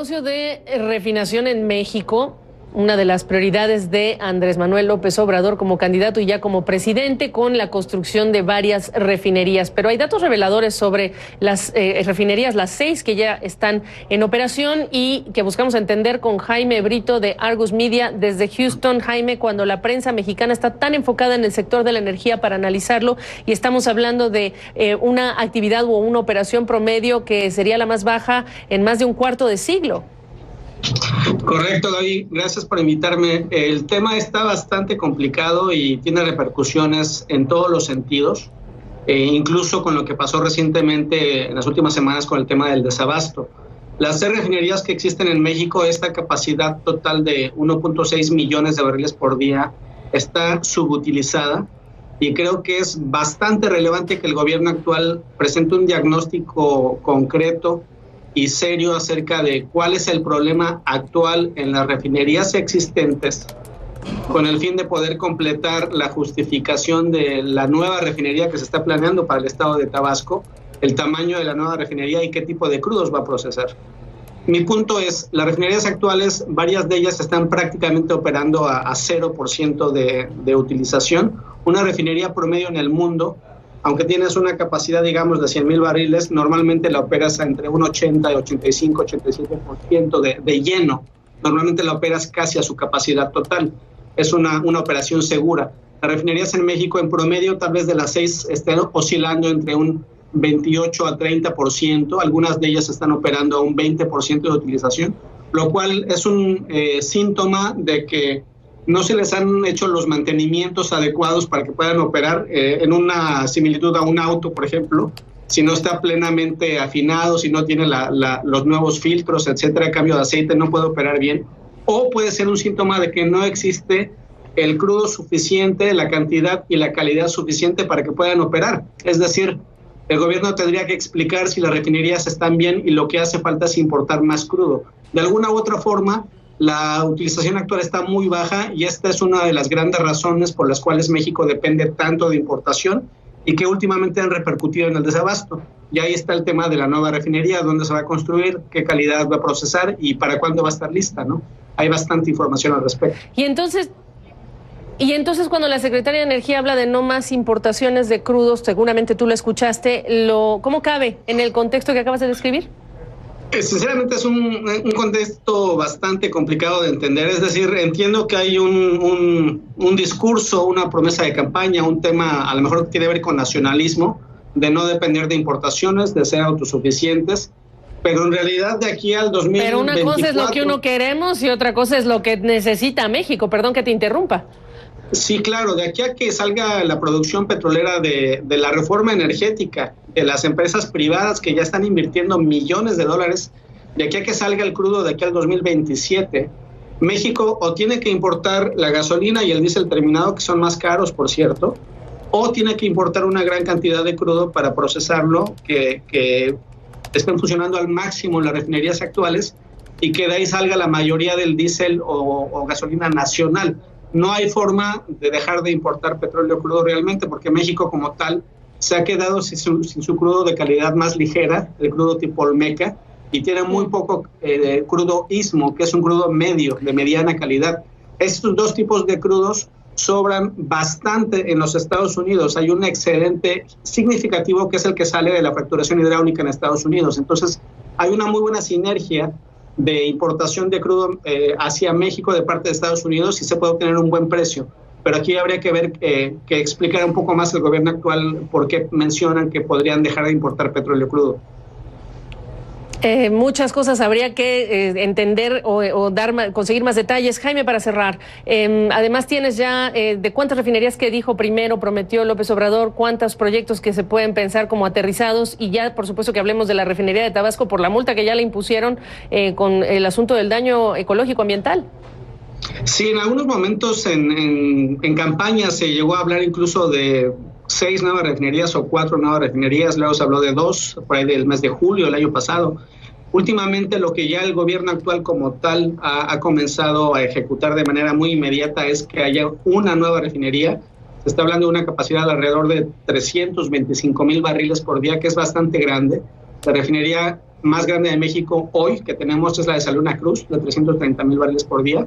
negocio de refinación en México, una de las prioridades de Andrés Manuel López Obrador como candidato y ya como presidente, con la construcción de varias refinerías. Pero hay datos reveladores sobre las refinerías, las 6 que ya están en operación y que buscamos entender con Jaime Brito de Argus Media desde Houston. Jaime, cuando la prensa mexicana está tan enfocada en el sector de la energía para analizarlo, y estamos hablando de una actividad o una operación promedio que sería la más baja en más de un cuarto de siglo. Correcto, Gaby, gracias por invitarme. El tema está bastante complicado y tiene repercusiones en todos los sentidos, incluso con lo que pasó recientemente en las últimas semanas con el tema del desabasto. Las 6 refinerías que existen en México, esta capacidad total de 1.6 millones de barriles por día está subutilizada, y creo que es bastante relevante que el gobierno actual presente un diagnóstico concreto y serio acerca de cuál es el problema actual en las refinerías existentes, con el fin de poder completar la justificación de la nueva refinería que se está planeando para el estado de Tabasco, el tamaño de la nueva refinería y qué tipo de crudos va a procesar. Mi punto es, las refinerías actuales, varias de ellas están prácticamente operando a 0% de utilización. Una refinería promedio en el mundo, aunque tienes una capacidad, digamos, de 100,000 barriles, normalmente la operas entre un 80 y 85, 87% de lleno. Normalmente la operas casi a su capacidad total. Es una operación segura. Las refinerías en México, en promedio, tal vez de las 6, están oscilando entre un 28 a 30%. Algunas de ellas están operando a un 20% de utilización, lo cual es un síntoma de que no se les han hecho los mantenimientos adecuados para que puedan operar en una similitud a un auto, por ejemplo. Si no está plenamente afinado, si no tiene los nuevos filtros, etcétera, cambio de aceite, no puede operar bien. O puede ser un síntoma de que no existe el crudo suficiente, la cantidad y la calidad suficiente para que puedan operar. Es decir, el gobierno tendría que explicar si las refinerías están bien y lo que hace falta es importar más crudo. De alguna u otra forma, la utilización actual está muy baja y esta es una de las grandes razones por las cuales México depende tanto de importación y que últimamente han repercutido en el desabasto. Y ahí está el tema de la nueva refinería, dónde se va a construir, qué calidad va a procesar y para cuándo va a estar lista, ¿no? Hay bastante información al respecto. Y entonces cuando la Secretaría de Energía habla de no más importaciones de crudos, seguramente tú lo escuchaste, ¿cómo cabe en el contexto que acabas de describir? Sinceramente es un contexto bastante complicado de entender. Es decir, entiendo que hay un discurso, una promesa de campaña, un tema a lo mejor que tiene que ver con nacionalismo, de no depender de importaciones, de ser autosuficientes, pero en realidad de aquí al 2024... Pero una cosa es lo que uno queremos y otra cosa es lo que necesita México. Perdón que te interrumpa. Sí, claro, de aquí a que salga la producción petrolera de la reforma energética, de las empresas privadas que ya están invirtiendo millones de dólares, de aquí a que salga el crudo de aquí al 2027, México o tiene que importar la gasolina y el diésel terminado, que son más caros, por cierto, o tiene que importar una gran cantidad de crudo para procesarlo, que estén funcionando al máximo en las refinerías actuales y que de ahí salga la mayoría del diésel o gasolina nacional. No hay forma de dejar de importar petróleo crudo realmente, porque México como tal se ha quedado sin su crudo de calidad más ligera, el crudo tipo Olmeca, y tiene muy poco crudo istmo, que es un crudo medio, de mediana calidad. Estos dos tipos de crudos sobran bastante en los Estados Unidos. Hay un excedente significativo que es el que sale de la fracturación hidráulica en Estados Unidos. Entonces, hay una muy buena sinergia de importación de crudo hacia México de parte de Estados Unidos y se puede obtener un buen precio. Pero aquí habría que ver, que explicar un poco más el gobierno actual por qué mencionan que podrían dejar de importar petróleo crudo. Muchas cosas habría que entender o conseguir más detalles. Jaime, para cerrar, además tienes ya de cuántas refinerías que dijo primero, prometió López Obrador, cuántos proyectos que se pueden pensar como aterrizados, y ya por supuesto que hablemos de la refinería de Tabasco por la multa que ya le impusieron con el asunto del daño ecológico ambiental. Sí, en algunos momentos en campaña se llegó a hablar incluso de 6 nuevas refinerías o 4 nuevas refinerías, luego se habló de 2 por ahí del mes de julio del año pasado. Últimamente lo que ya el gobierno actual como tal ha comenzado a ejecutar de manera muy inmediata es que haya una nueva refinería. Se está hablando de una capacidad de alrededor de 325,000 barriles por día, que es bastante grande. La refinería más grande de México hoy que tenemos es la de Salina Cruz, de 330,000 barriles por día.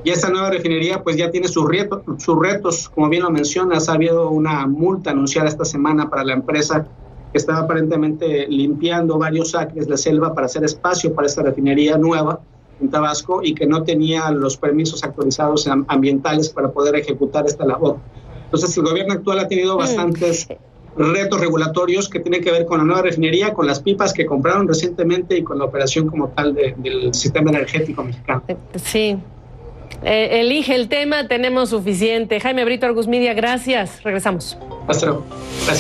Y esta nueva refinería pues ya tiene sus retos, como bien lo mencionas. Ha habido una multa anunciada esta semana para la empresa que estaba aparentemente limpiando varios acres de selva para hacer espacio para esta refinería nueva en Tabasco y que no tenía los permisos actualizados ambientales para poder ejecutar esta labor. Entonces el gobierno actual ha tenido bastantes retos regulatorios que tienen que ver con la nueva refinería, con las pipas que compraron recientemente y con la operación como tal del sistema energético mexicano. Sí. Elige el tema, tenemos suficiente. Jaime Brito, Argus Media, gracias. Regresamos. Hasta luego. Gracias.